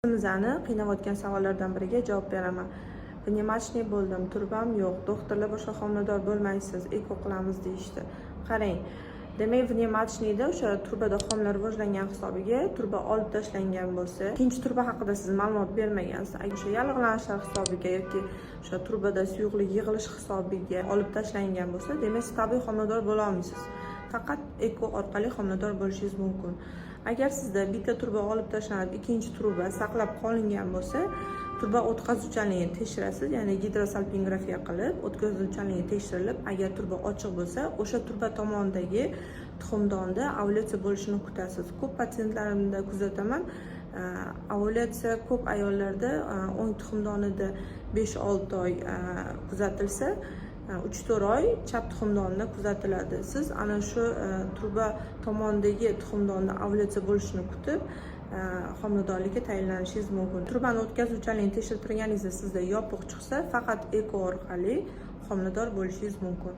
Bizani qiynayotgan savollardan biriga javob beraman. Внемочный bo'ldim, turbam yo'q. Doktorlar boshqa homilador bo'lmaysiz, eko qilamiz deyishdi. Qarang. Demak, внемочныйda o'sha turbada homila rivojlangan hisobiga turba olib tashlangan bo'lsa, ikkinchi turba haqida siz ma'lumot bermagansiz. Agar o'sha yallig'lanishlar hisobiga yoki o'sha turbada suyuqlik yig'ilish hisobiga olib tashlangan bo'lsa, demak, siz tabiiy homilador bo'la olmaysiz. Faqat eko orqali homilador bo'lishingiz mumkin. Agar sizda bitta turba olib tashlanib, ikkinchi turba saqlab qolingan bo'lsa, turba o'tkazuvchanligini tekshirasiz, ya'ni gidrosalpingografiya qilib, o'tkazuvchanligi tekshirilib, agar turba ochiq bo'lsa, o'sha turba tomonidagi tuxumdonda ovulyatsiya bo'lishini kutasiz. Ko'p patsientlarimda kuzataman, ovulyatsiya ko'p ayollarda o'ng tuxumdonida 5-6 oy kuzatilsa, 3-4 oy chap tuxumdonda kuzatiladi. Siz ana shu turba tomonidagi tuxumdonda ovulyatsiya bo'lishini kutib, homiladorlikka tayinlanishingiz mumkin. Turbani o'tkazuvchanligini tekshirib turganingizda sizda yopiq chiqsa, faqat eko orqali homilador bo'lishingiz mumkin.